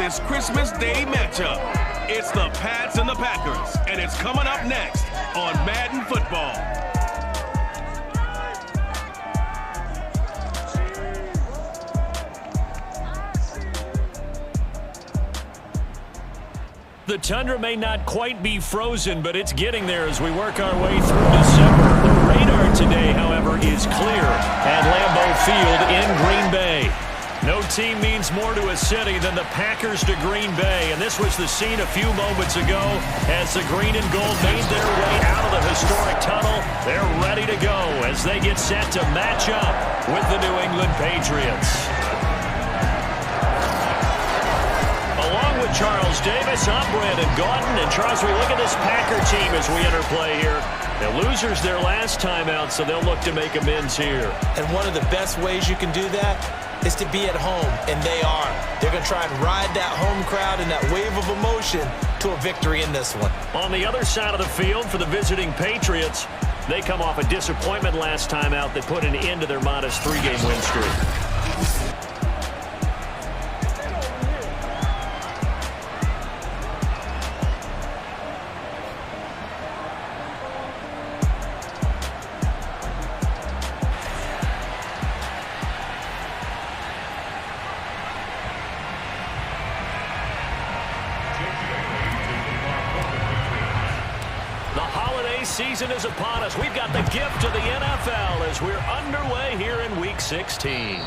biggest Christmas Day matchup. It's the Pats and the Packers, and it's coming up next on Madden Football. The tundra may not quite be frozen, but it's getting there as we work our way through December. The radar today, however, is clear at Lambeau Field in Green Bay. No team means more to a city than the Packers to Green Bay, and this was the scene a few moments ago as the green and gold made their way out of the historic tunnel. They're ready to go as they get set to match up with the New England Patriots. Along with Charles Davis, I'm Brandon Gaudin. And Charles, we look at this Packer team as we enter play here. The losers their last time out, so they'll look to make amends here. And one of the best ways you can do that is to be at home, and they are. They're going to try and ride that home crowd and that wave of emotion to a victory in this one. On the other side of the field for the visiting Patriots, they come off a disappointment last time out that put an end to their modest 3-game win streak. Season is upon us. We've got the gift of the NFL as we're underway here in Week 16.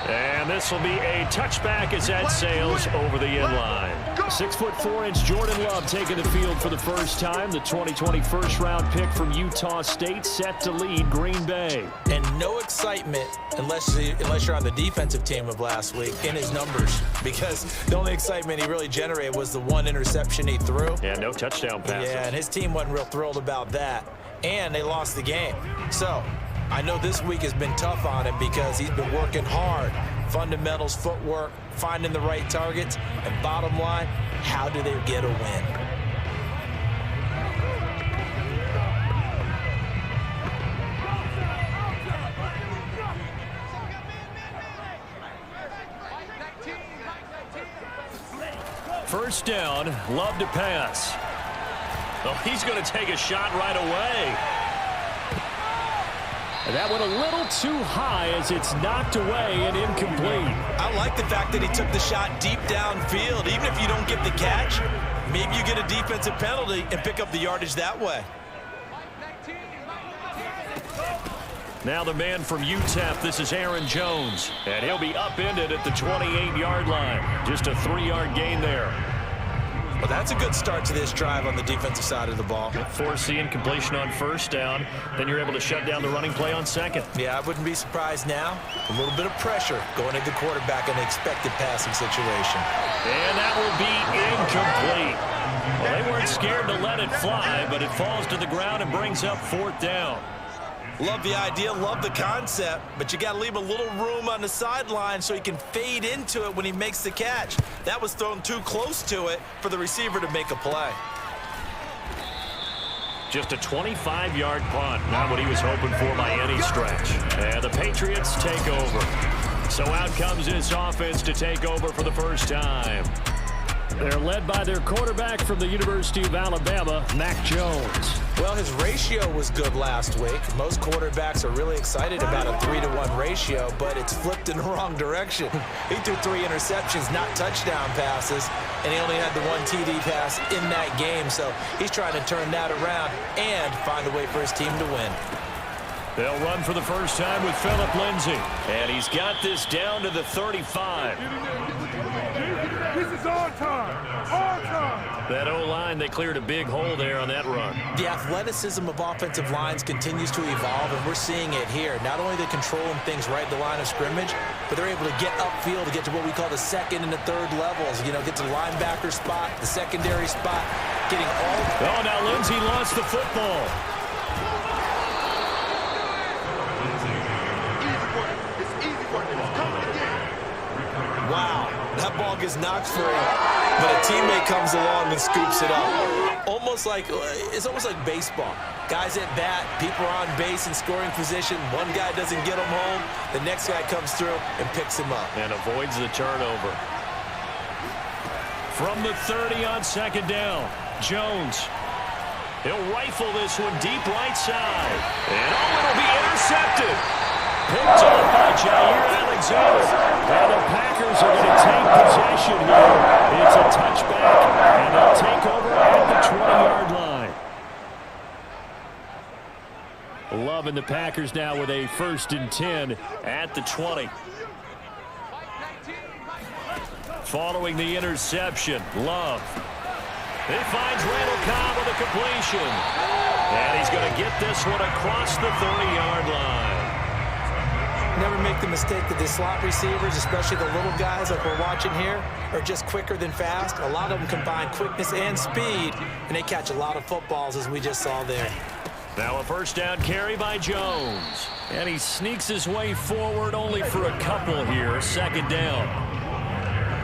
And this will be a touchback as that sails over the end line. 6'4" Jordan Love taking the field for the first time. The 2020 first-round pick from Utah State set to lead Green Bay. And no excitement unless you're on the defensive team of last week in his numbers, because the only excitement he really generated was the one interception he threw. Yeah, no touchdown passes. Yeah, and his team wasn't real thrilled about that. And they lost the game. So I know this week has been tough on him because he's been working hard. Fundamentals, footwork, finding the right targets, and bottom line, how do they get a win? First down, Love to pass. Well, he's going to take a shot right away. That went a little too high as it's knocked away and incomplete. I like the fact that he took the shot deep downfield. Even if you don't get the catch, maybe you get a defensive penalty and pick up the yardage that way. Now the man from UTEP, this is Aaron Jones. And he'll be upended at the 28-yard line. Just a 3-yard gain there. Well, that's a good start to this drive on the defensive side of the ball. Force the incompletion on first down. Then you're able to shut down the running play on second. Yeah, I wouldn't be surprised now. A little bit of pressure going into the quarterback in the expected passing situation. And that will be incomplete. Well, they weren't scared to let it fly, but it falls to the ground and brings up 4th down. Love the idea, love the concept, but you got to leave a little room on the sideline so he can fade into it when he makes the catch. That was thrown too close to it for the receiver to make a play. Just a 25-yard punt, not what he was hoping for by any stretch. And the Patriots take over. So out comes this offense to take over for the first time. They're led by their quarterback from the University of Alabama, Mac Jones. Well, his ratio was good last week. Most quarterbacks are really excited about a 3-to-1 ratio, but it's flipped in the wrong direction. He threw 3 interceptions, not touchdown passes, and he only had the 1 TD pass in that game. So he's trying to turn that around and find a way for his team to win. They'll run for the first time with Phillip Lindsay. And he's got this down to the 35. This is our time. Our time. That O-line, they cleared a big hole there on that run. The athleticism of offensive lines continues to evolve, and we're seeing it here. Not only are they controlling things right at the line of scrimmage, but they're able to get upfield to get to what we call the second and the third levels. You know, get to the linebacker spot, the secondary spot, getting all... Oh, now Lindsay lost the football. Wow, that ball gets knocked free, but a teammate comes along and scoops it up. It's almost like baseball. Guys at bat, people are on base in scoring position. One guy doesn't get him home, the next guy comes through and picks him up. And avoids the turnover. From the 30 on second down, Jones. He'll rifle this one deep right side. And it'll be intercepted. Picked off by Jair Alexander. And the Packers are going to take possession here. It's a touchback, and they'll take over at the 20-yard line. Love and the Packers now with a 1st and 10 at the 20. Following the interception, Love. He finds Randall Cobb with a completion. And he's going to get this one across the 30-yard line. Never make the mistake that the slot receivers, especially the little guys like we're watching here, are just quicker than fast. A lot of them combine quickness and speed, and they catch a lot of footballs, as we just saw there. Now a 1st down carry by Jones. And he sneaks his way forward only for a couple here. 2nd down.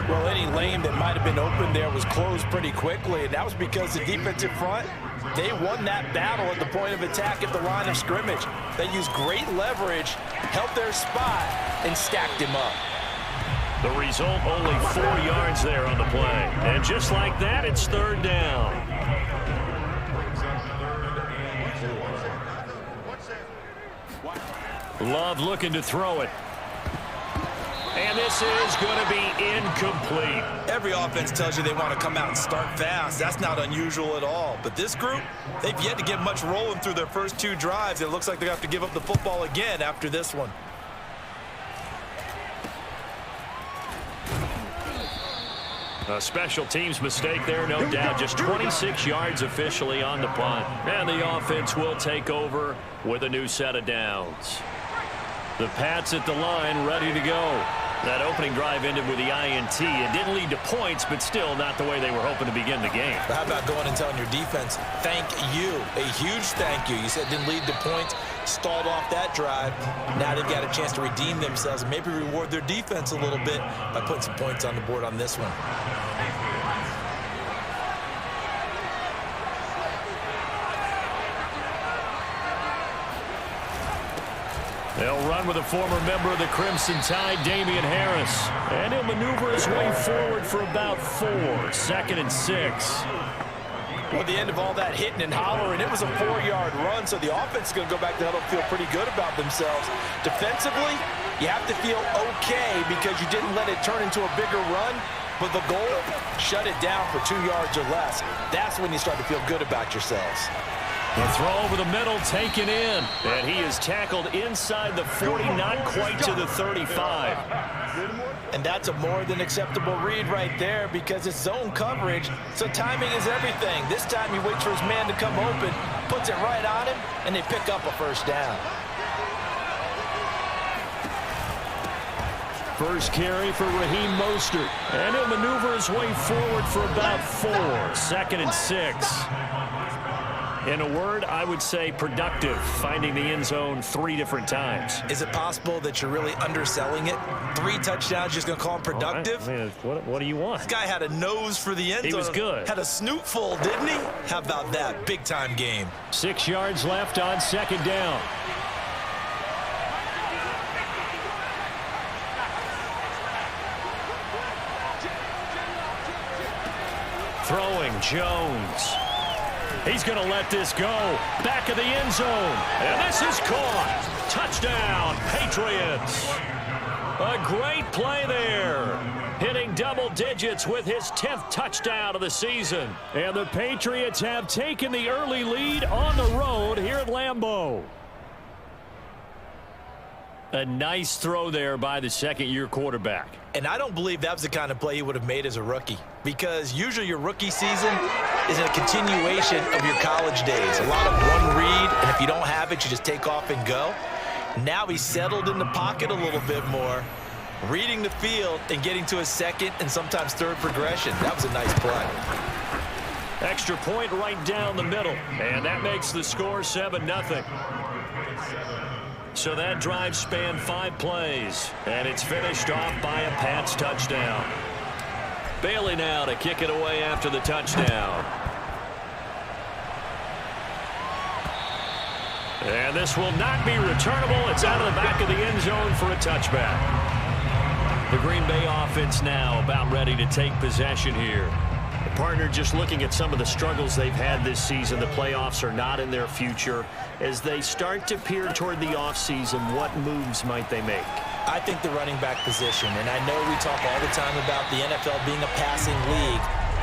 Well, any lane that might have been open there was closed pretty quickly, and that was because the defensive front, they won that battle at the point of attack at the line of scrimmage. They used great leverage, held their spot, and stacked him up. The result, only 4 yards there on the play. And just like that, it's 3rd down. Love looking to throw it. And this is going to be incomplete. Every offense tells you they want to come out and start fast. That's not unusual at all. But this group, they've yet to get much rolling through their first 2 drives. It looks like they're going to have to give up the football again after this one. A special teams mistake there, no doubt. Just 26 yards officially on the punt. And the offense will take over with a new set of downs. The Pats at the line, ready to go. That opening drive ended with the INT. It didn't lead to points, but still not the way they were hoping to begin the game. But how about going and telling your defense, thank you, a huge thank you. You said it didn't lead to points, stalled off that drive. Now they've got a chance to redeem themselves and maybe reward their defense a little bit by putting some points on the board on this one. They'll run with a former member of the Crimson Tide, Damian Harris. And he'll maneuver his way forward for about 4. 2nd and 6. Well, at the end of all that hitting and hollering, it was a 4-yard run, so the offense is going to go back to huddle and feel pretty good about themselves. Defensively, you have to feel okay because you didn't let it turn into a bigger run, but the goal, shut it down for 2 yards or less. That's when you start to feel good about yourselves. The throw over the middle taken in. And he is tackled inside the 40, not quite to the 35. And that's a more than acceptable read right there because it's zone coverage, so timing is everything. This time he waits for his man to come open, puts it right on him, and they pick up a 1st down. First carry for Raheem Mostert. And he'll maneuver his way forward for about 4. 2nd and 6. In a word, I would say productive, finding the end zone 3 different times. Is it possible that you're really underselling it? 3 touchdowns, just going to call him productive? I mean, what do you want? This guy had a nose for the end zone. He was good. Had a snoot full, didn't he? How about that? Big-time game. 6 yards left on 2nd down. Throwing, Jones. He's going to let this go. Back of the end zone. And this is caught. Touchdown, Patriots. A great play there. Hitting double digits with his 10th touchdown of the season. And the Patriots have taken the early lead on the road here at Lambeau. A nice throw there by the 2nd-year quarterback. And I don't believe that was the kind of play he would have made as a rookie, because usually your rookie season is a continuation of your college days. A lot of one read, and if you don't have it, you just take off and go. Now he's settled in the pocket a little bit more, reading the field and getting to his 2nd and sometimes 3rd progression. That was a nice play. Extra point right down the middle, and that makes the score 7-0. So that drive spanned 5 plays, and it's finished off by a Pats touchdown. Bailey now to kick it away after the touchdown. And this will not be returnable. It's out of the back of the end zone for a touchback. The Green Bay offense now about ready to take possession here. The partner, just looking at some of the struggles they've had this season, the playoffs are not in their future. As they start to peer toward the offseason, what moves might they make? I think the running back position, and I know we talk all the time about the NFL being a passing league,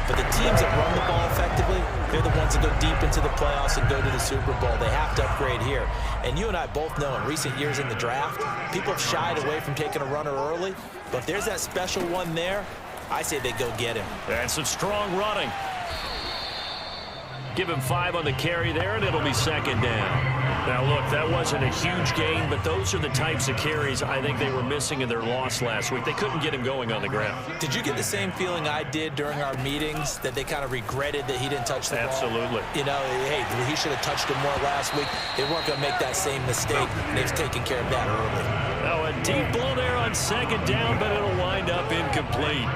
but the teams that run the ball effectively, they're the ones that go deep into the playoffs and go to the Super Bowl. They have to upgrade here. And you and I both know in recent years in the draft, people have shied away from taking a runner early, but if there's that special one there, I say they go get him. And some strong running. Give him 5 on the carry there, and it'll be second down. Now, look, that wasn't a huge gain, but those are the types of carries I think they were missing in their loss last week. They couldn't get him going on the ground. Did you get the same feeling I did during our meetings, that they kind of regretted that he didn't touch the ball? Absolutely. You know, hey, he should have touched him more last week. They weren't going to make that same mistake, and they've taken care of that early. Now, a deep ball there on second down, but it'll wind up incomplete.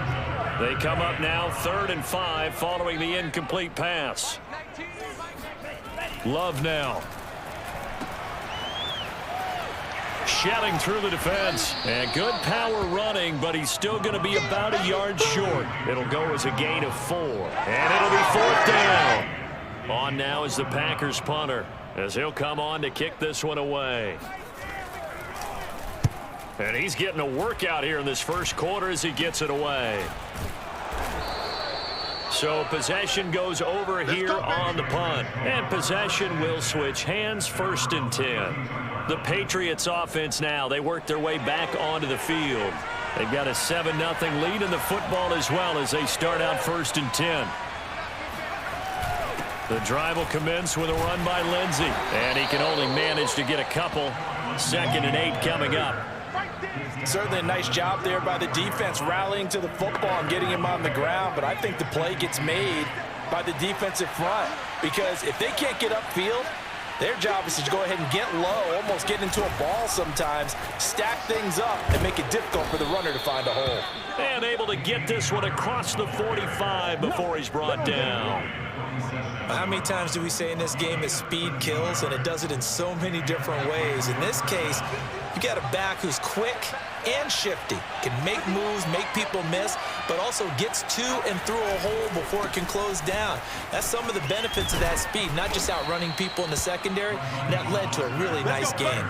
They come up now 3rd and 5 following the incomplete pass. Love now. Shedding through the defense. And good power running, but he's still going to be about a yard short. It'll go as a gain of 4. And it'll be 4th down. On now is the Packers punter, as he'll come on to kick this one away. And he's getting a workout here in this first quarter as he gets it away. So possession goes over here on the punt. And possession will switch hands, 1st and 10. The Patriots offense now, they work their way back onto the field. They've got a 7-0 lead in the football as well as they start out 1st and 10. The drive will commence with a run by Lindsey. And he can only manage to get a couple. 2nd and 8 coming up. Certainly a nice job there by the defense, rallying to the football and getting him on the ground. But I think the play gets made by the defensive front, because if they can't get upfield, their job is to go ahead and get low, almost get into a ball sometimes, stack things up, and make it difficult for the runner to find a hole. And able to get this one across the 45 before he's brought down. How many times do we say in this game that speed kills, and it does it in so many different ways? In this case, you got a back who's quick and shifty, can make moves, make people miss, but also gets to and through a hole before it can close down. That's some of the benefits of that speed, not just outrunning people in the secondary. And that led to a really nice game.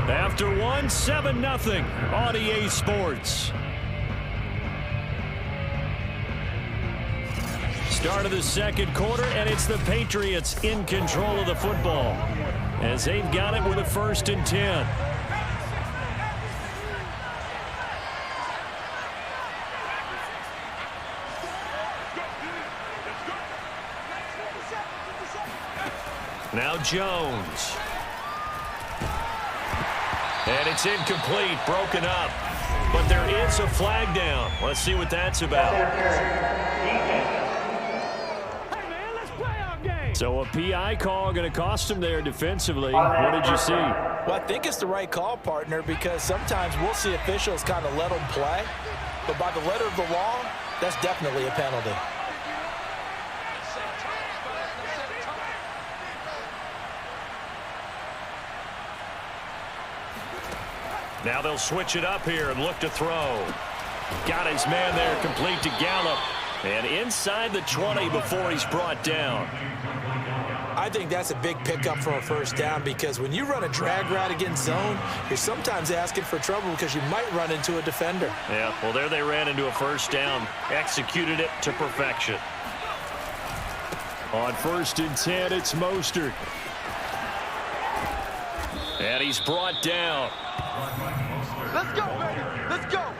After one, 7-0 on EA Sports. Start of the second quarter, and it's the Patriots in control of the football as they've got it with a 1st and 10. Now Jones. And it's incomplete, broken up. But there is a flag down. Let's see what that's about. So a PI call going to cost him there defensively. What did you see? Well, I think it's the right call, partner, because sometimes we'll see officials kind of let them play. But by the letter of the law, that's definitely a penalty. Now they'll switch it up here and look to throw. Got his man there, complete to Gallup. And inside the 20 before he's brought down. I think that's a big pickup for a 1st down, because when you run a drag route against zone, you're sometimes asking for trouble because you might run into a defender. Yeah, well, there they ran into a 1st down. Executed it to perfection. On 1st and 10, it's Mostert. And he's brought down. Let's go, baby. Let's go.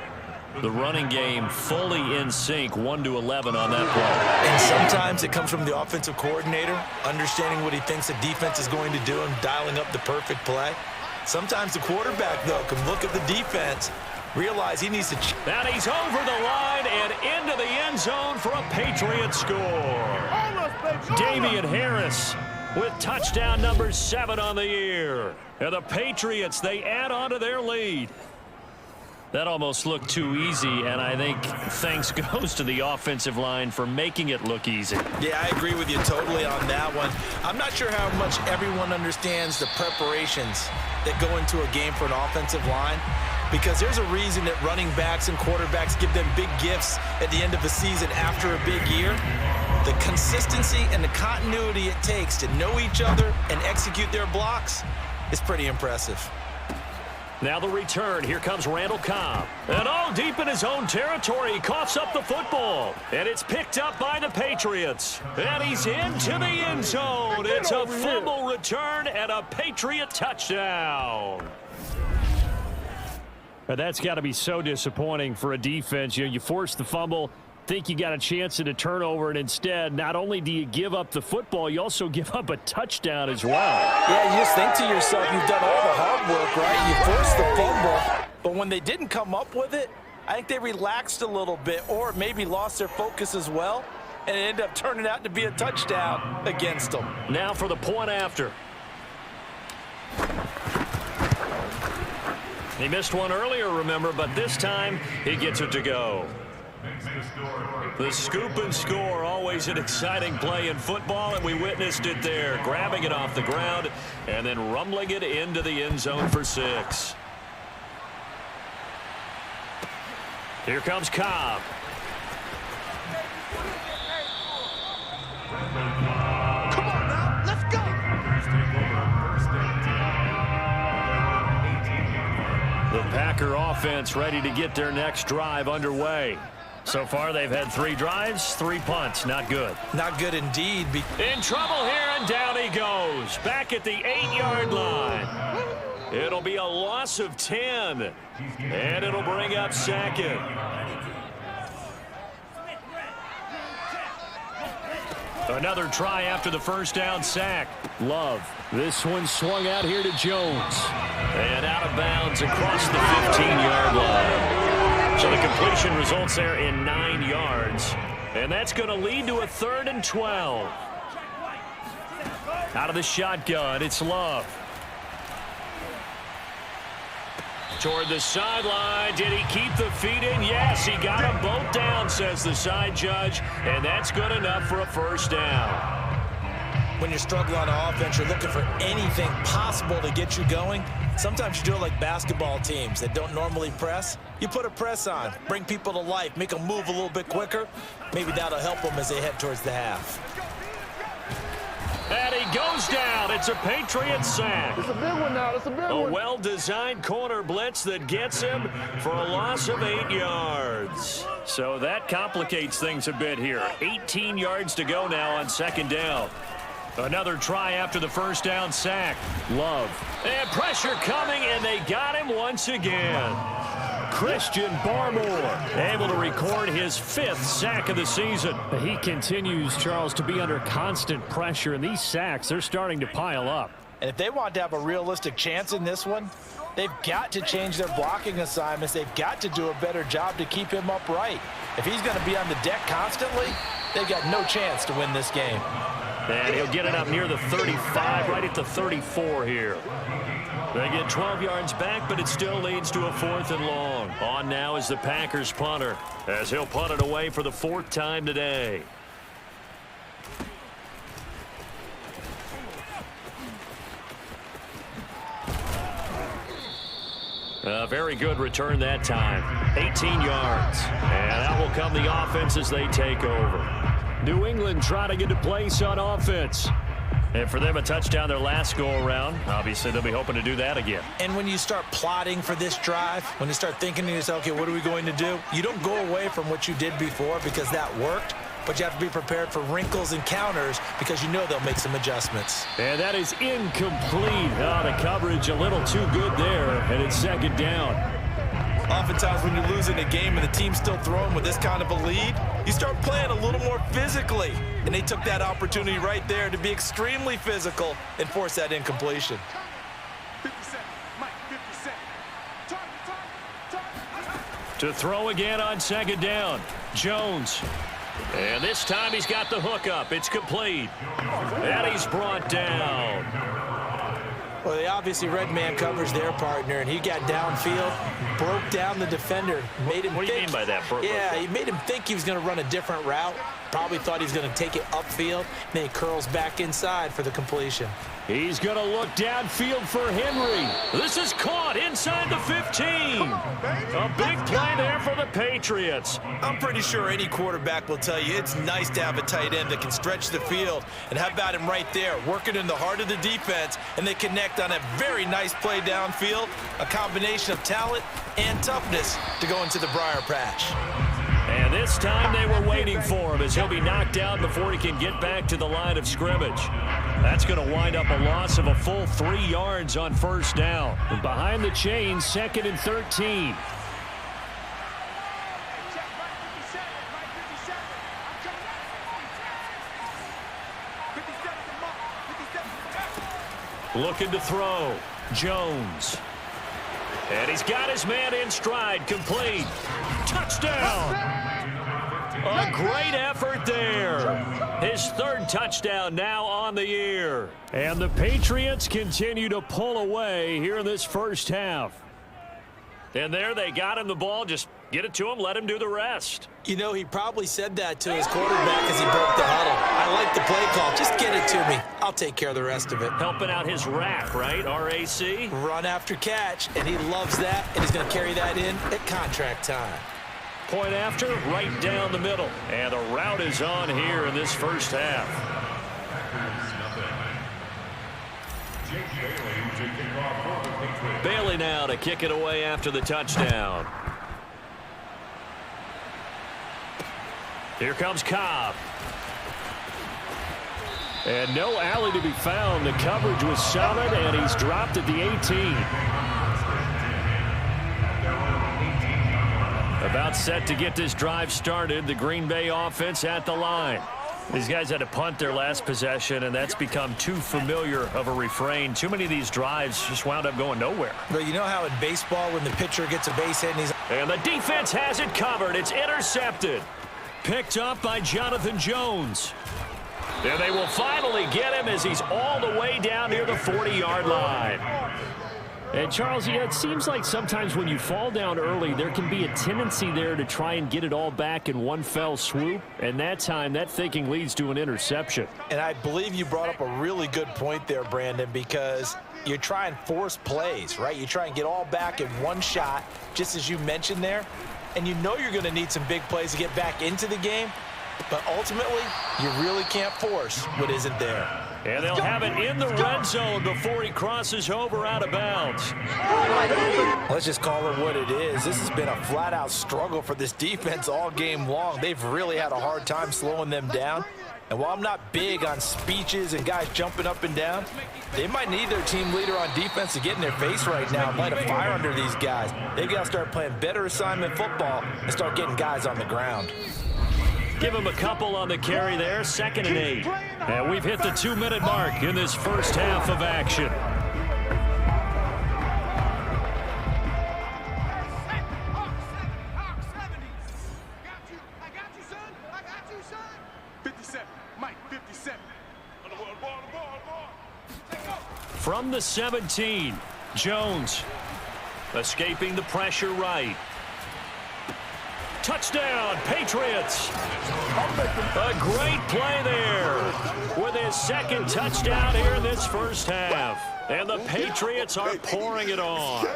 The running game fully in sync, 1-11 on that play. And sometimes it comes from the offensive coordinator, understanding what he thinks the defense is going to do and dialing up the perfect play. Sometimes the quarterback, though, can look at the defense, realize he needs to... And he's over the line and into the end zone for a Patriot score. Damian Harris with touchdown number 7 on the year. And the Patriots, they add on to their lead. That almost looked too easy, and I think thanks goes to the offensive line for making it look easy. Yeah, I agree with you totally on that one. I'm not sure how much everyone understands the preparations that go into a game for an offensive line, because there's a reason that running backs and quarterbacks give them big gifts at the end of the season after a big year. The consistency and the continuity it takes to know each other and execute their blocks is pretty impressive. Now the return. Here comes Randall Cobb. And all deep in his own territory, he coughs up the football. And it's picked up by the Patriots. And he's into the end zone. It's a fumble return and a Patriot touchdown. That's got to be so disappointing for a defense. You force the fumble, think you got a chance at a turnover, and instead, not only do you give up the football, you also give up a touchdown as well. Yeah, you just think to yourself, you've done all the hard work, right? You forced the fumble, but when they didn't come up with it, I think they relaxed a little bit or maybe lost their focus as well, and it ended up turning out to be a touchdown against them. Now for the point after. He missed one earlier, remember, but this time he gets it to go. The scoop and score, always an exciting play in football, and we witnessed it there, grabbing it off the ground and then rumbling it into the end zone for 6. Here comes Cobb. Come on now, let's go. The Packer offense ready to get their next drive underway. So far, they've had 3 drives, 3 punts. Not good. Not good indeed. In trouble here, and down he goes. Back at the 8-yard line. It'll be a loss of 10. And it'll bring up 2nd. Another try after the first down sack. Love. This one swung out here to Jones. And out of bounds across the 15-yard line. So the completion results there in 9 yards. And that's going to lead to a 3rd and 12. Out of the shotgun, it's Love. Toward the sideline. Did he keep the feet in? Yes, he got them both down, says the side judge. And that's good enough for a first down. When you're struggling on offense, you're looking for anything possible to get you going. Sometimes you do it like basketball teams that don't normally press. You put a press on, bring people to life, make them move a little bit quicker. Maybe that'll help them as they head towards the half. And he goes down. It's a Patriot sack. It's a big one now. It's a big one. A well-designed corner blitz that gets him for a loss of 8 yards. So that complicates things a bit here. 18 yards to go now on 2nd down. Another try after the first down sack. Love. And pressure coming, and they got him once again. Christian Barmore able to record his 5th sack of the season. He continues, Charles, to be under constant pressure, and these sacks, they're starting to pile up. And if they want to have a realistic chance in this one, they've got to change their blocking assignments. They've got to do a better job to keep him upright. If he's going to be on the deck constantly, they've got no chance to win this game. And he'll get it up near the 35, right at the 34 here. They get 12 yards back, but it still leads to a 4th and long. On now is the Packers punter, as he'll punt it away for the 4th time today. A very good return that time. 18 yards. And out will come the offense as they take over. New England trying to get a place on offense. And for them, a touchdown their last go-around. Obviously, they'll be hoping to do that again. And when you start plotting for this drive, when you start thinking to yourself, okay, what are we going to do? You don't go away from what you did before because that worked, but you have to be prepared for wrinkles and counters because you know they'll make some adjustments. And that is incomplete. Oh, the coverage a little too good there, and it's 2nd down. Oftentimes when you lose in a game and the team's still throwing with this kind of a lead, you start playing a little more physically. And they took that opportunity right there to be extremely physical and force that incompletion. 50 Mike, 50 To throw again on 2nd down. Jones. And this time he's got the hook up. It's complete. And he's brought down. Well, they obviously read man coverage their partner, and he got downfield, broke down the defender, made him What do you mean by that? Yeah, he made him think he was going to run a different route. Probably thought he was going to take it upfield. Then he curls back inside for the completion. He's going to look downfield for Henry. This is caught inside the 15. A big play there for the Patriots. I'm pretty sure any quarterback will tell you it's nice to have a tight end that can stretch the field. And how about him right there, working in the heart of the defense, and they connect on a very nice play downfield, a combination of talent and toughness to go into the briar patch. And this time they were waiting for him as he'll be knocked down before he can get back to the line of scrimmage. That's going to wind up a loss of a full 3 yards on first down. And behind the chains, 2nd and 13. Looking to throw. Jones. And he's got his man in stride. Complete. Touchdown. A great effort there. His 3rd touchdown now on the year. And the Patriots continue to pull away here in this first half. And there they got him the ball. Just get it to him. Let him do the rest. You know, he probably said that to his quarterback as he broke the huddle. I like the play call. Just get it to me. I'll take care of the rest of it. Helping out his rack, right? R-A-C? Run after catch, and he loves that, and he's going to carry that in at contract time. Point after, right down the middle. And the route is on here in this first half. Bailey now to kick it away after the touchdown. Here comes Cobb. And no alley to be found. The coverage was solid, and he's dropped at the 18. About set to get this drive started. The Green Bay offense at the line. These guys had to punt their last possession, and that's become too familiar of a refrain. Too many of these drives just wound up going nowhere. But you know how in baseball when the pitcher gets a base hit and he's... And the defense has it covered. It's intercepted. Picked up by Jonathan Jones. And they will finally get him as he's all the way down near the 40-yard line. And, Charles, it seems like sometimes when you fall down early, there can be a tendency there to try and get it all back in one fell swoop. And that time, that thinking leads to an interception. And I believe you brought up a really good point there, Brandon, because you try and force plays, right? You try and get all back in one shot, just as you mentioned there. And you know you're going to need some big plays to get back into the game. But ultimately, you really can't force what isn't there. And they'll have it in the red zone before he crosses over out of bounds. Let's just call it what it is. This has been a flat-out struggle for this defense all game long. They've really had a hard time slowing them down. And while I'm not big on speeches and guys jumping up and down, they might need their team leader on defense to get in their face right now and light a fire under these guys. They've got to start playing better assignment football and start getting guys on the ground. Give him a couple on the carry there, 2nd and 8. And we've hit the 2-minute mark in this first half of action. From the 17, Jones escaping the pressure right. Touchdown, Patriots. A great play there with his 2nd touchdown here in this first half. And the Patriots are pouring it on.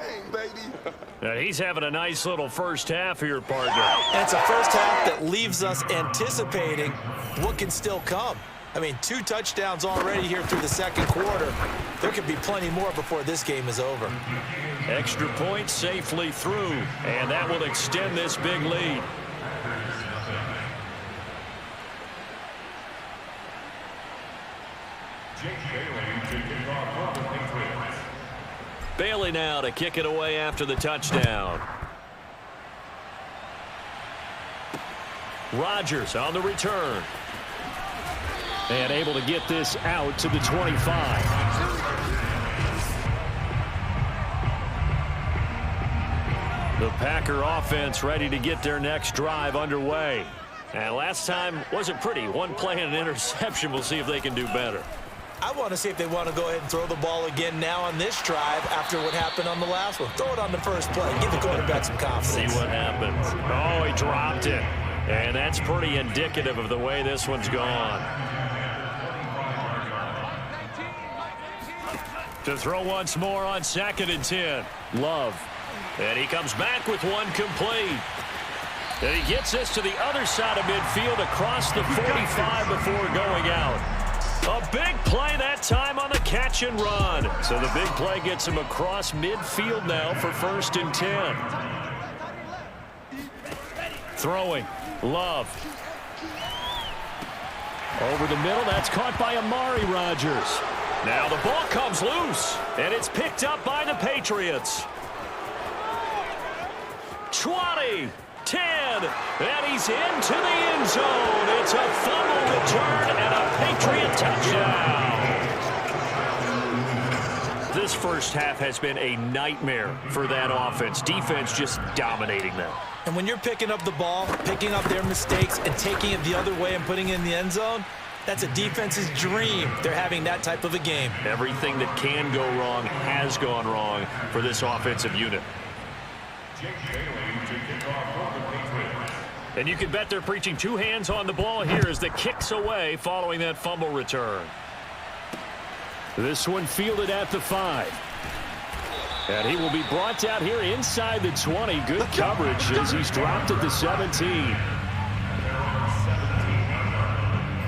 And he's having a nice little first half here, partner. And it's a first half that leaves us anticipating what can still come. I mean, 2 touchdowns already here through the 2nd quarter. There could be plenty more before this game is over. Extra point safely through, and that will extend this big lead. Bailey now to kick it away after the touchdown. Rodgers on the return. And able to get this out to the 25. The Packer offense ready to get their next drive underway. And last time wasn't pretty. One play and an interception. We'll see if they can do better. I want to see if they want to go ahead and throw the ball again now on this drive after what happened on the last one. Throw it on the first play. Give the quarterback some confidence. See what happens. Oh, he dropped it. And that's pretty indicative of the way this one's gone. To throw once more on 2nd and 10. Love. And he comes back with one complete. And he gets this to the other side of midfield across the 45 before going out. A big play that time on the catch and run. So the big play gets him across midfield now for 1st and 10. Throwing. Love. Over the middle. That's caught by Amari Rodgers. Now the ball comes loose. And it's picked up by the Patriots. 20. 10, and he's into the end zone. It's a fumble return and a Patriot touchdown. This first half has been a nightmare for that offense. Defense just dominating them. And when you're picking up the ball, picking up their mistakes, and taking it the other way and putting it in the end zone, that's a defense's dream. They're having that type of a game. Everything that can go wrong has gone wrong for this offensive unit. And you can bet they're preaching two hands on the ball here as the kick's away following that fumble return. This one fielded at the 5. And he will be brought out here inside the 20. Good coverage as he's dropped at the 17.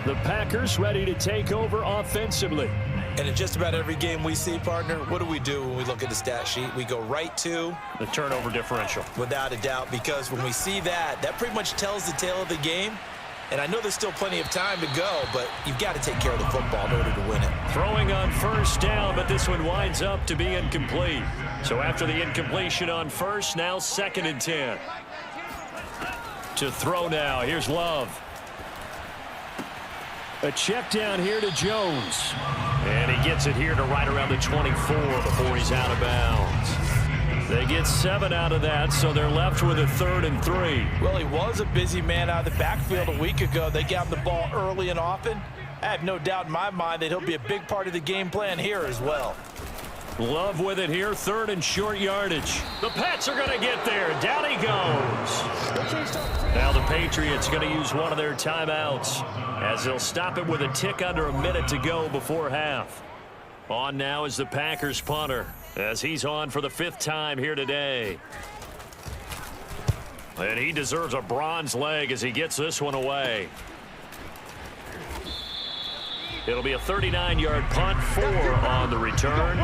The Packers ready to take over offensively. And in just about every game we see, partner, what do we do when we look at the stat sheet? We go right to the turnover differential. Without a doubt, because when we see that, that pretty much tells the tale of the game. And I know there's still plenty of time to go, but you've got to take care of the football in order to win it. Throwing on 1st down, but this one winds up to be incomplete. So after the incompletion on 1st, now 2nd and 10. To throw now, here's Love. A check down here to Jones. And he gets it here to right around the 24 before he's out of bounds. They get 7 out of that, so they're left with a 3rd and 3. Well, he was a busy man out of the backfield a week ago. They got him the ball early and often. I have no doubt in my mind that he'll be a big part of the game plan here as well. Love with it here, 3rd and short yardage. The Pats are going to get there. Down he goes. Now the Patriots going to use one of their timeouts as they'll stop it with a tick under a minute to go before half. On now is the Packers punter as he's on for the 5th time here today. And he deserves a bronze leg as he gets this one away. It'll be a 39-yard punt, 4 on the return.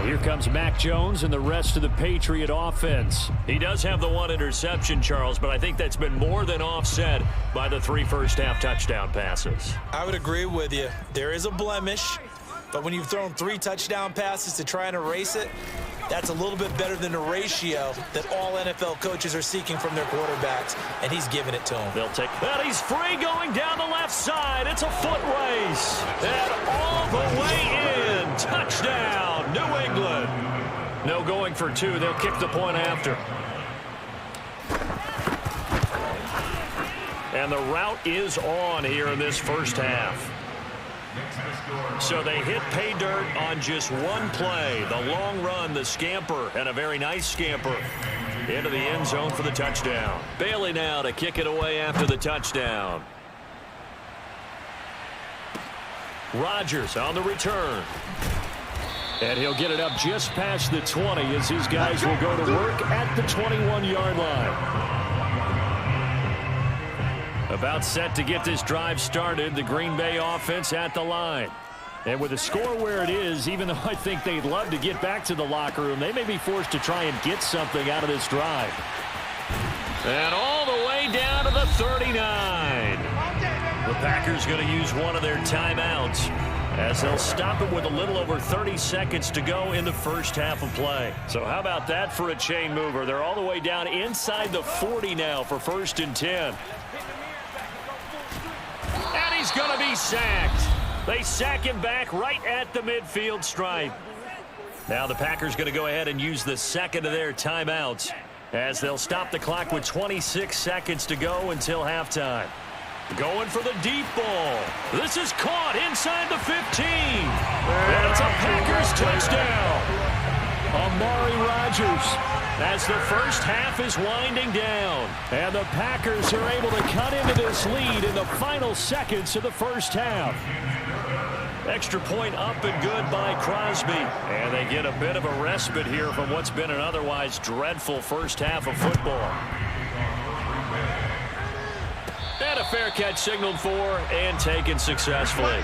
Here comes Mac Jones and the rest of the Patriot offense. He does have the one interception, Charles, but I think that's been more than offset by the 3 first-half touchdown passes. I would agree with you. There is a blemish, but when you've thrown 3 touchdown passes to try and erase it, that's a little bit better than the ratio that all NFL coaches are seeking from their quarterbacks, and he's giving it to them. They'll take that. He's free going down the left side. It's a foot race. And all the way in. Touchdown, New England. No going for 2. They'll kick the point after. And the route is on here in this first half. So they hit pay dirt on just one play. The long run, the scamper, and a very nice scamper into the end zone for the touchdown. Bailey now to kick it away after the touchdown. Rodgers on the return. And he'll get it up just past the 20 as his guys will go to work at the 21-yard line. About set to get this drive started, the Green Bay offense at the line. And with the score where it is, even though I think they'd love to get back to the locker room, they may be forced to try and get something out of this drive. And all the way down to the 39. The Packers going to use one of their timeouts as they'll stop it with a little over 30 seconds to go in the first half of play. So how about that for a chain mover? They're all the way down inside the 40 now for 1st and 10. And he's going to be sacked. They sack him back right at the midfield stripe. Now the Packers going to go ahead and use the second of their timeouts as they'll stop the clock with 26 seconds to go until halftime. Going for the deep ball. This is caught inside the 15. And it's a Packers touchdown. Amari Rodgers, as the first half is winding down. And the Packers are able to cut into this lead in the final seconds of the first half. Extra point up and good by Crosby. And they get a bit of a respite here from what's been an otherwise dreadful first half of football. And a fair catch signaled for and taken successfully.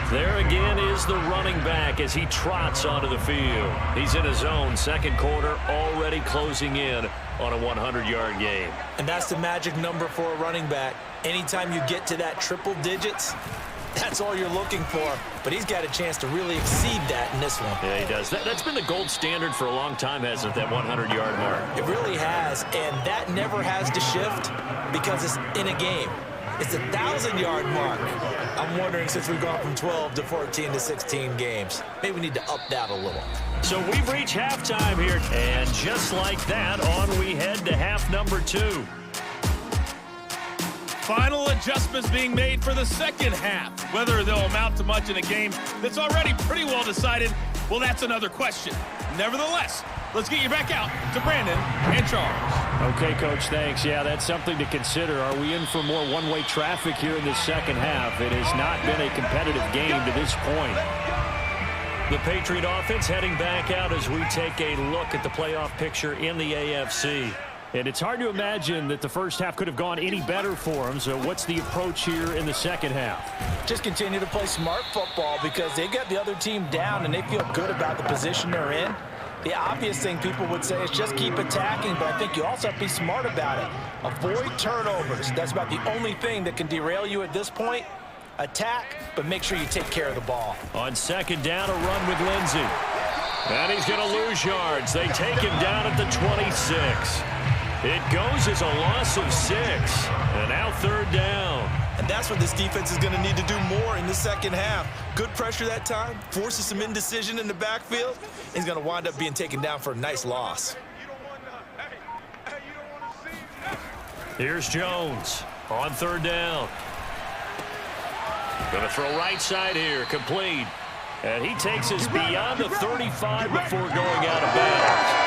There again is the running back as he trots onto the field. He's in his own second quarter, already closing in on a 100-yard game. And that's the magic number for a running back. Anytime you get to that triple digits, that's all you're looking for. But he's got a chance to really exceed that in this one. Yeah, he does. That's been the gold standard for a long time, hasn't it, that 100-yard mark? It really has, and that never has to shift because it's in a game. It's a 1,000-yard mark. I'm wondering, since we've gone from 12 to 14 to 16 games, maybe we need to up that a little. So we've reached halftime here, and just like that, on we head to half number 2. Final adjustments being made for the second half. Whether they'll amount to much in a game that's already pretty well decided, well, that's another question. Nevertheless, let's get you back out to Brandon and Charles. Okay, Coach, thanks. Yeah, that's something to consider. Are we in for more one-way traffic here in the second half? It has not been a competitive game to this point. The Patriot offense heading back out as we take a look at the playoff picture in the AFC. And it's hard to imagine that the first half could have gone any better for them. So what's the approach here in the second half? Just continue to play smart football because they got the other team down and they feel good about the position they're in. The obvious thing people would say is just keep attacking, but I think you also have to be smart about it. Avoid turnovers. That's about the only thing that can derail you at this point. Attack, but make sure you take care of the ball. On second down, a run with Lindsey. And he's going to lose yards. They take him down at the 26. It goes as a loss of 6. And now third down. And that's what this defense is going to need to do more in the second half. Good pressure that time, forces some indecision in the backfield. He's going to wind up being taken down for a nice loss. Here's Jones on third down. Going to throw right side here, complete. And he takes us beyond the 35 before going out of bounds.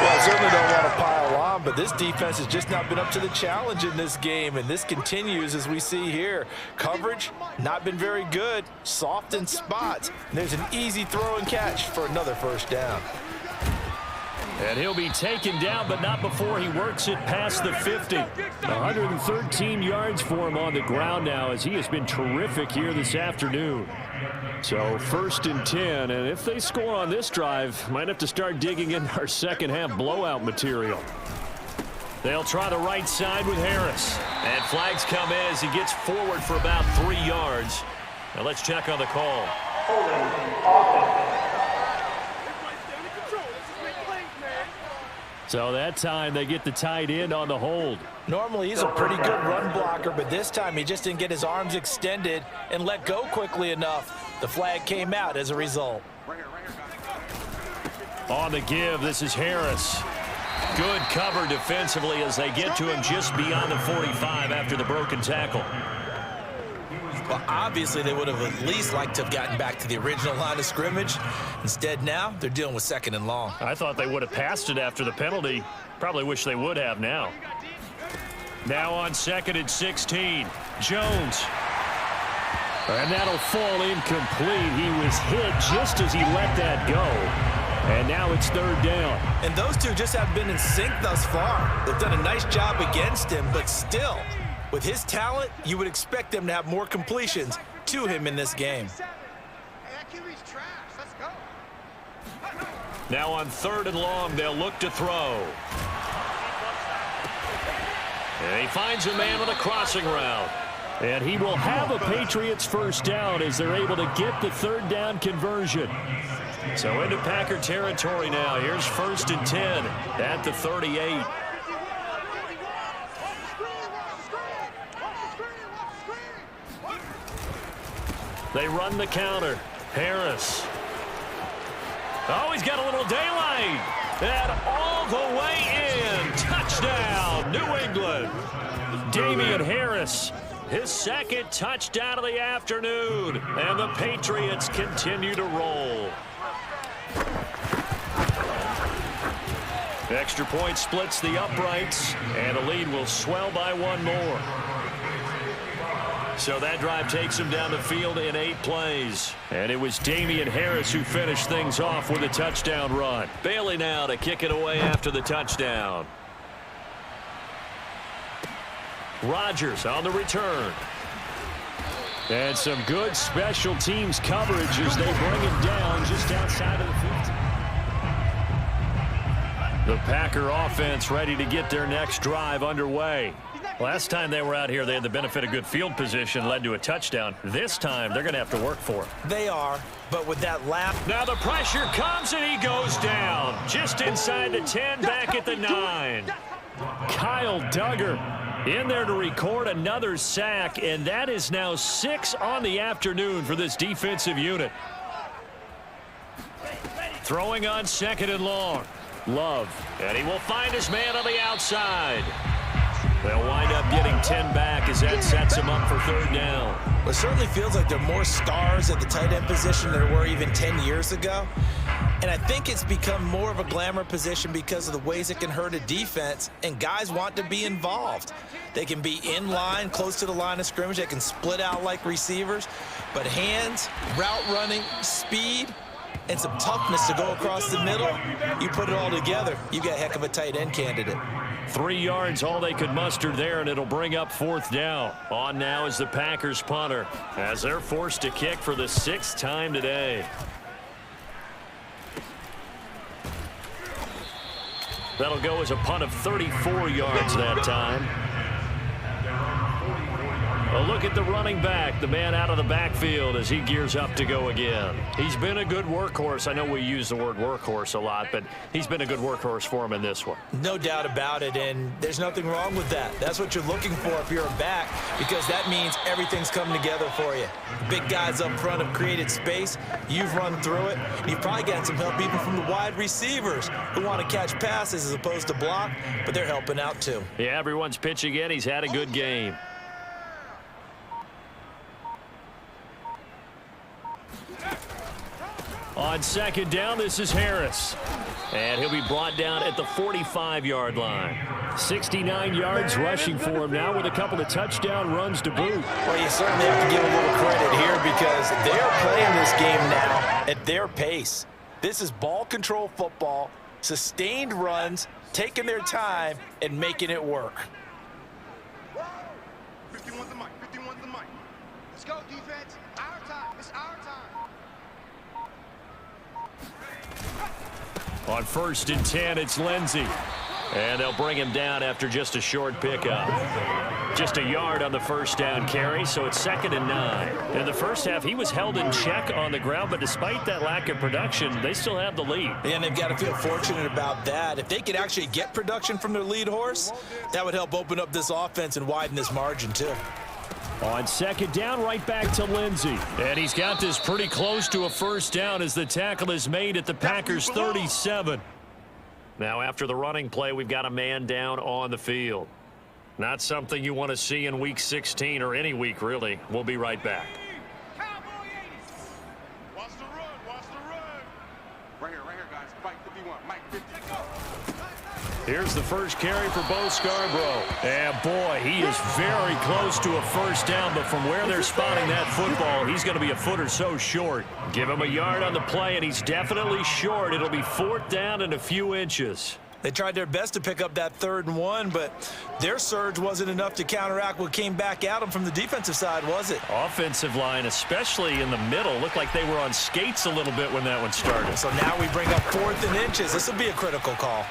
Well, I certainly don't want to pile on, but this defense has just not been up to the challenge in this game, and this continues as we see here. Coverage, not been very good, soft in spots. And there's an easy throw and catch for another first down. And he'll be taken down, but not before he works it past the 50. 113 yards for him on the ground now as he has been terrific here this afternoon. So first and 10, and if they score on this drive, might have to start digging in our second half blowout material. They'll try the right side with Harris. And flags come in as he gets forward for about 3 yards. Now let's check on the call. So that time they get the tight end on the hold. Normally he's a pretty good run blocker, but this time he just didn't get his arms extended and let go quickly enough. The flag came out as a result. On the give, this is Harris. Good cover defensively as they get to him just beyond the 45 after the broken tackle. Well, obviously they would have at least liked to have gotten back to the original line of scrimmage. Instead now, they're dealing with second and long. I thought they would have passed it after the penalty. Probably wish they would have now. Now on second and 16, Jones. And that'll fall incomplete. He was hit just as he let that go. And now it's third down. And those two just have been in sync thus far. They've done a nice job against him, but still, with his talent, you would expect them to have more completions to him in this game. Now on third and long, they'll look to throw. And he finds a man on a crossing route. And he will have a Patriots first down as they're able to get the third down conversion. So into Packer territory now. Here's first and 10 at the 38. They run the counter. Harris. Oh, he's got a little daylight. And all the way in. Touchdown, New England. Damian Harris, his second touchdown of the afternoon. And the Patriots continue to roll. Extra point splits the uprights, and the lead will swell by one more. So that drive takes him down the field in 8 plays. And it was Damian Harris who finished things off with a touchdown run. Bailey now to kick it away after the touchdown. Rodgers on the return. And some good special teams coverage as they bring him down just outside of the 50. The Packer offense ready to get their next drive underway. Last time they were out here, they had the benefit of good field position, led to a touchdown. This time, they're going to have to work for it. They are, but with that lap. Now the pressure comes, and he goes down. Just inside the 10, back at the 9. Kyle Duggar in there to record another sack, and that is now 6 on the afternoon for this defensive unit. Throwing on 2nd and long. Love, and he will find his man on the outside. They'll wind up getting 10 back as that sets him up for 3rd down. Well, it certainly feels like there are more stars at the tight end position than there were even 10 years ago. And I think it's become more of a glamour position because of the ways it can hurt a defense, and guys want to be involved. They can be in line, close to the line of scrimmage. They can split out like receivers. But hands, route running, speed, and some toughness to go across the middle, you put it all together, you got a heck of a tight end candidate. 3 yards, all they could muster there, and it'll bring up 4th down. On now is the Packers punter, as they're forced to kick for the 6th time today. That'll go as a punt of 34 yards that time. A look at the running back, the man out of the backfield as he gears up to go again. He's been a good workhorse. I know we use the word workhorse a lot, but he's been a good workhorse for him in this one. No doubt about it, and there's nothing wrong with that. That's what you're looking for if you're a back, because that means everything's coming together for you. The big guys up front have created space. You've run through it. You've probably gotten some help even from the wide receivers who want to catch passes as opposed to block, but they're helping out too. Yeah, everyone's pitching in. He's had a good game. On 2nd down, this is Harris. And he'll be brought down at the 45-yard line. 69 yards rushing for him now with a couple of touchdown runs to boot. Well, you certainly have to give a little credit here because they're playing this game now at their pace. This is ball control football, sustained runs, taking their time, and making it work. 51's the mic. 51's the mic. Let's go, defense. Our time. It's our time. On 1st and 10, it's Lindsey. And they'll bring him down after just a short pickup. Just a yard on the 1st down carry, so it's 2nd and 9. In the first half, he was held in check on the ground, but despite that lack of production, they still have the lead. And they've got to feel fortunate about that. If they could actually get production from their lead horse, that would help open up this offense and widen this margin too. On 2nd down, right back to Lindsey. And he's got this pretty close to a 1st down as the tackle is made at the Packers' 37. Now, after the running play, we've got a man down on the field. Not something you want to see in Week 16 or any week, really. We'll be right back. Watch the run. Watch the run. Right here, guys. Mike 51. Mike 50. Here's the first carry for Bo Scarborough. And boy, he is very close to a 1st down, but from where they're spotting that football, he's going to be a foot or so short. Give him a yard on the play, and he's definitely short. It'll be 4th down and a few inches. They tried their best to pick up that 3rd and 1, but their surge wasn't enough to counteract what came back at them from the defensive side, was it? Offensive line, especially in the middle, looked like they were on skates a little bit when that one started. So now we bring up 4th and inches. This will be a critical call.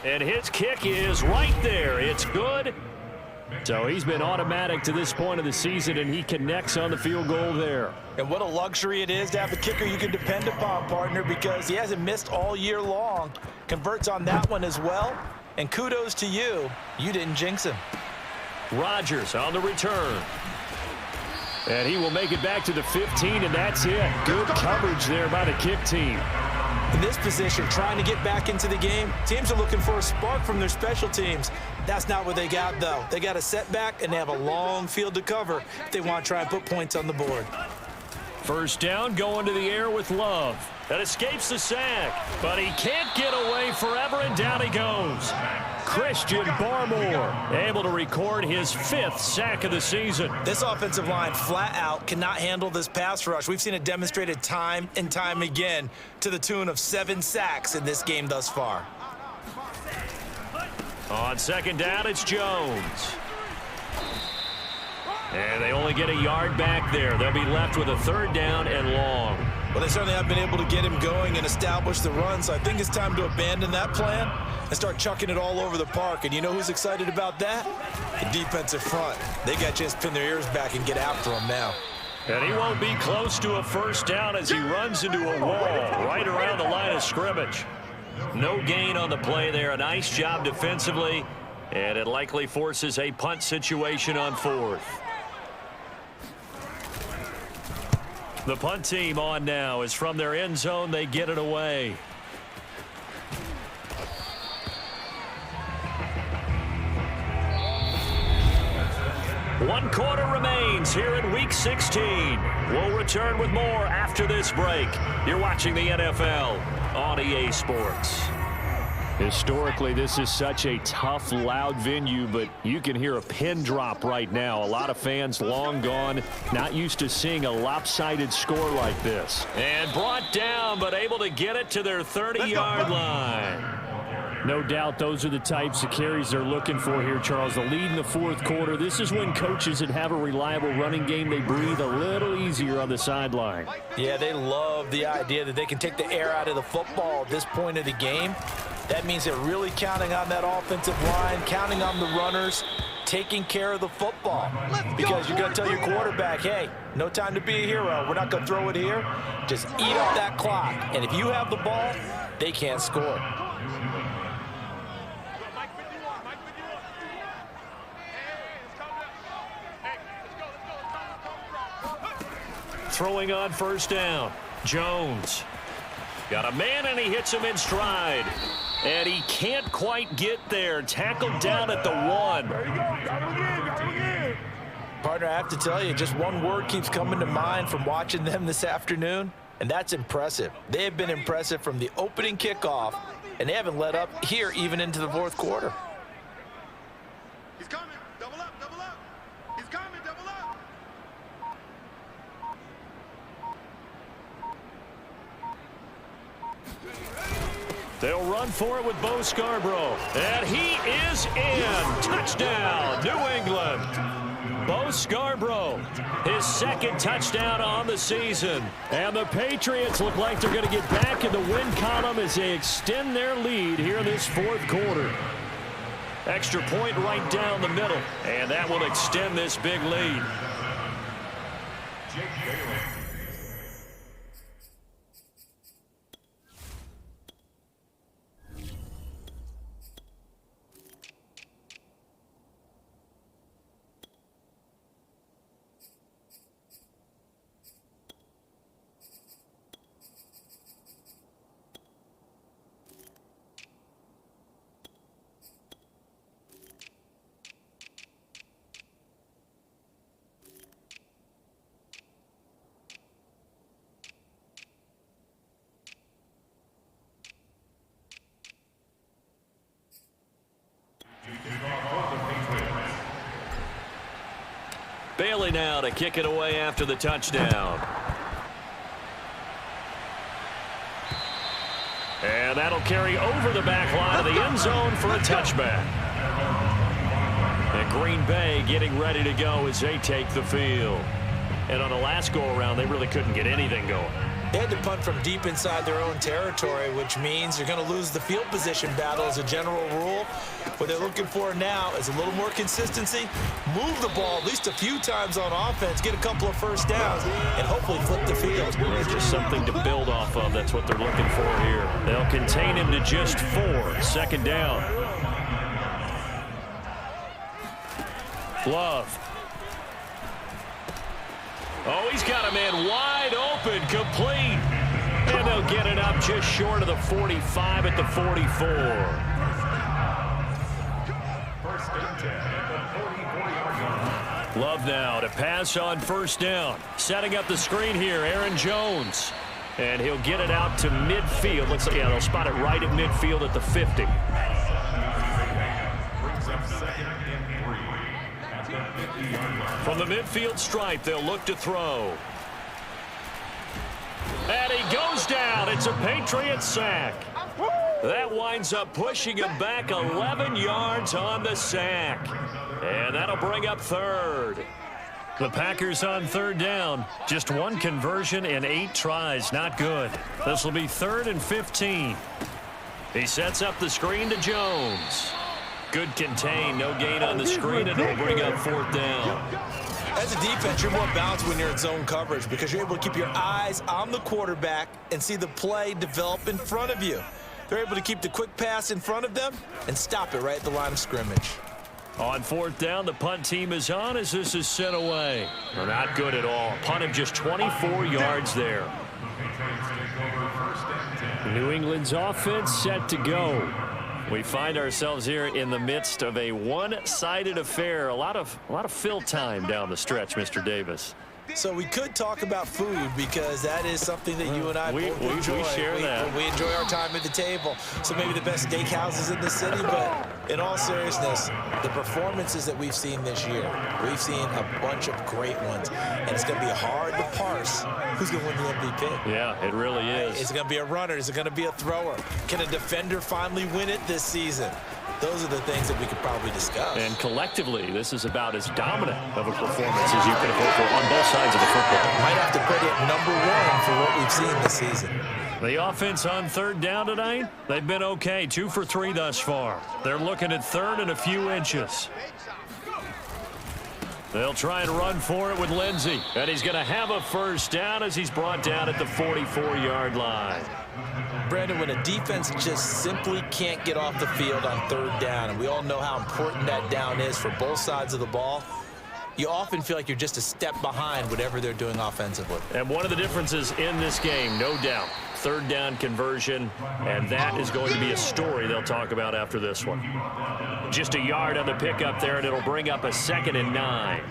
And his kick is right there. It's good. So he's been automatic to this point of the season, and he connects on the field goal there. And what a luxury it is to have a kicker you can depend upon, partner, because he hasn't missed all year long. Converts on that one as well. And kudos to you. You didn't jinx him. Rodgers on the return. And he will make it back to the 15, and that's it. Good coverage there by the kick team. In this position, trying to get back into the game, teams are looking for a spark from their special teams. That's not what they got, though. They got a setback, and they have a long field to cover if they want to try and put points on the board. First down, going to the air with Love. That escapes the sack, but he can't get away forever, and down he goes. Christian Barmore able to record his 5th sack of the season. This offensive line flat out cannot handle this pass rush. We've seen it demonstrated time and time again to the tune of 7 sacks in this game thus far. On second down, it's Jones. And they only get a yard back there. They'll be left with a 3rd down and long. Well, they certainly have been able to get him going and establish the run, so I think it's time to abandon that plan and start chucking it all over the park. And you know who's excited about that? The defensive front. They got a chance to pin their ears back and get after him now. And he won't be close to a first down as he runs into a wall right around the line of scrimmage. No gain on the play there. A nice job defensively, and it likely forces a punt situation on 4th. The punt team on now is from their end zone. They get it away. One quarter remains here in Week 16. We'll return with more after this break. You're watching the NFL on EA Sports. Historically, this is such a tough, loud venue, but you can hear a pin drop right now. A lot of fans long gone, not used to seeing a lopsided score like this. And brought down, but able to get it to their 30-yard line. No doubt those are the types of carries they're looking for here, Charles. The lead in the 4th quarter. This is when coaches that have a reliable running game, they breathe a little easier on the sideline. Yeah, they love the idea that they can take the air out of the football at this point of the game. That means they're really counting on that offensive line, counting on the runners, taking care of the football. Because you're going to tell your quarterback, hey, no time to be a hero. We're not going to throw it here. Just eat up that clock. And if you have the ball, they can't score. Throwing on first down, Jones. Got a man, and he hits him in stride. And he can't quite get there. Tackled down at the 1. Partner, I have to tell you, just one word keeps coming to mind from watching them this afternoon, and that's impressive. They have been impressive from the opening kickoff, and they haven't let up here even into the 4th quarter. He's coming. Double up, double up. He's coming, double up. They'll run for it with Bo Scarborough. And he is in. Touchdown, New England. Bo Scarborough, his 2nd touchdown on the season. And the Patriots look like they're going to get back in the win column as they extend their lead here in this 4th quarter. Extra point right down the middle. And that will extend this big lead. Bailey now to kick it away after the touchdown. And that'll carry over the back line of the end zone for a touchback. And Green Bay getting ready to go as they take the field. And on the last go-around, they really couldn't get anything going. They had to punt from deep inside their own territory, which means they're going to lose the field position battle as a general rule. What they're looking for now is a little more consistency, move the ball at least a few times on offense, get a couple of first downs, and hopefully flip the field. There's just something to build off of. That's what they're looking for here. They'll contain him to just 4. 2nd down. Love. Oh, he's got a man wide open, complete. And And they'll get it up just short of the 45 at the 44. Love now to pass on first down. Setting up the screen here, Aaron Jones. And he'll get it out to midfield. Looks like, yeah, they'll spot it right at midfield at the 50. From the midfield stripe, they'll look to throw. And he goes down. It's a Patriots sack. That winds up pushing him back 11 yards on the sack. And that'll bring up third. The Packers on third down. Just one conversion in 8 tries. Not good. This will be 3rd and 15. He sets up the screen to Jones. Good contain. No gain on the screen, and it'll bring up 4th down. As a defense, you're more balanced when you're in zone coverage because you're able to keep your eyes on the quarterback and see the play develop in front of you. They're able to keep the quick pass in front of them and stop it right at the line of scrimmage. On 4th down, the punt team is on as this is sent away. They're not good at all. Punt of just 24 yards there. New England's offense set to go. We find ourselves here in the midst of a one-sided affair. A lot of fill time down the stretch, Mr. Davis. So we could talk about food because that is something that you and I both enjoy. We share that. We enjoy our time at the table. So maybe the best steakhouses in the city, but in all seriousness, the performances that we've seen this year, we've seen a bunch of great ones, and it's going to be hard to parse who's going to win the MVP. Yeah, it really is. Is it going to be a runner? Is it going to be a thrower? Can a defender finally win it this season? Those are the things that we could probably discuss. And collectively, this is about as dominant of a performance as you could have hoped for on both sides of the football. Might have to put it #1 for what we've seen this season. The offense on 3rd down tonight, they've been okay. 2 for 3 thus far. They're looking at 3rd and a few inches. They'll try and run for it with Lindsey. And he's going to have a first down as he's brought down at the 44-yard line. Brandon, when a defense just simply can't get off the field on 3rd down, and we all know how important that down is for both sides of the ball, you often feel like you're just a step behind whatever they're doing offensively. And one of the differences in this game, no doubt, 3rd down conversion, and that is going to be a story they'll talk about after this one. Just a yard on the pickup there, and it'll bring up a 2nd and 9.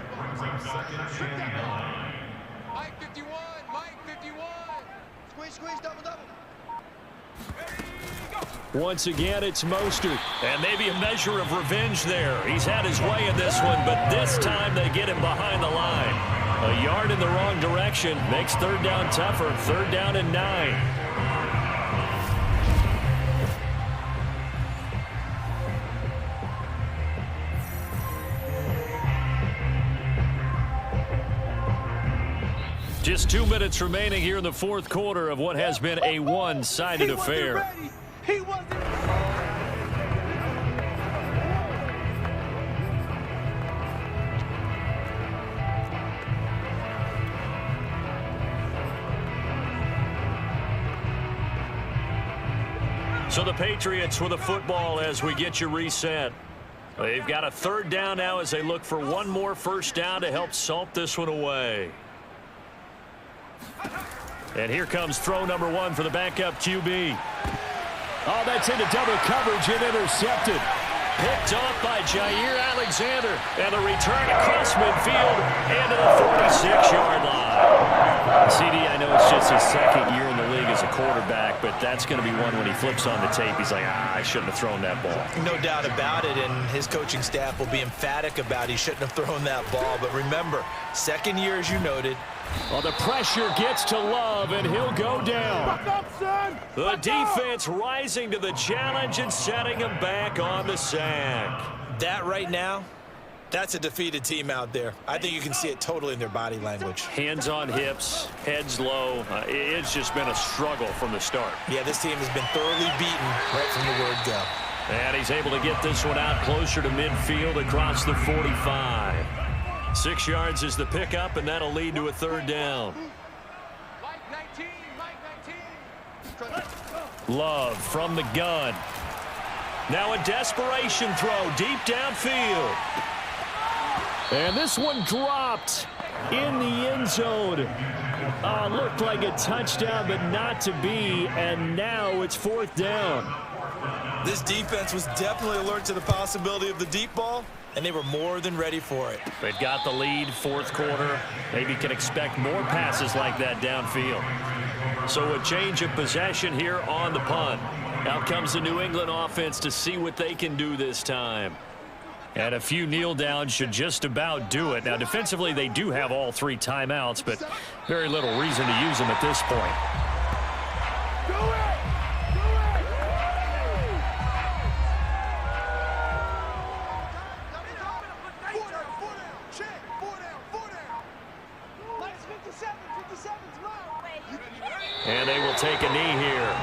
Mike 51, Mike 51. Squeeze, double. Once again, it's Mostert. And maybe a measure of revenge there. He's had his way in this one, but this time they get him behind the line. A yard in the wrong direction makes 3rd down tougher. 3rd down and 9. Just 2 minutes remaining here in the 4th quarter of what has been a one-sided affair. He wasn't. So the Patriots with a football as we get you reset. They've got a 3rd down now as they look for one more first down to help salt this one away. And here comes throw number 1 for the backup QB. Oh, that's into double coverage and intercepted. Picked off by Jair Alexander. And a return across midfield and to the 46-yard line. CD, I know it's just his 2nd year in the league as a quarterback, but that's going to be one when he flips on the tape. He's like, I shouldn't have thrown that ball. No doubt about it, and his coaching staff will be emphatic about he shouldn't have thrown that ball. But remember, 2nd year, as you noted. Well, the pressure gets to Love, and he'll go down. The defense rising to the challenge and setting him back on the sack. That right now, that's a defeated team out there. I think you can see it totally in their body language. Hands on hips, heads low. It's just been a struggle from the start. Yeah, this team has been thoroughly beaten right from the word go. And he's able to get this one out closer to midfield across the 45. 6 yards is the pickup, and that'll lead to a 3rd down. Mike 19. Love from the gun. Now a desperation throw deep downfield. And this one dropped. in the end zone. Looked like a touchdown, but not to be, and now it's 4th down. This defense was definitely alert to the possibility of the deep ball, and they were more than ready for it. They've got the lead, 4th quarter. Maybe can expect more passes like that downfield. So a change of possession here on the punt. Out comes the New England offense to see what they can do this time. And a few kneel downs should just about do it. Now, defensively, they do have all 3 timeouts, but very little reason to use them at this point. And they will take a knee here.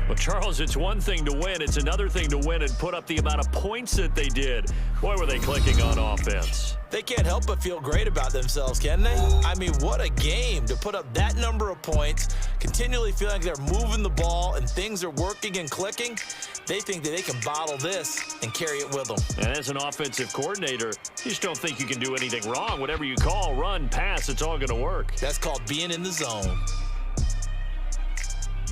Well, Charles, it's one thing to win. It's another thing to win and put up the amount of points that they did. Boy, were they clicking on offense. They can't help but feel great about themselves, can they? I mean, what a game to put up that number of points, continually feeling like they're moving the ball and things are working and clicking. They think that they can bottle this and carry it with them. And as an offensive coordinator, you just don't think you can do anything wrong. Whatever you call, run, pass, it's all going to work. That's called being in the zone.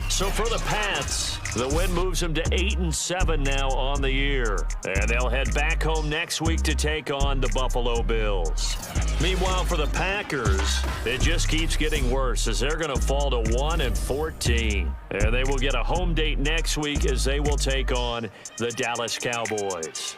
So for the Pats, the win moves them to 8-7 now on the year. And they'll head back home next week to take on the Buffalo Bills. Meanwhile, for the Packers, it just keeps getting worse as they're going to fall to 1-14. And they will get a home date next week as they will take on the Dallas Cowboys.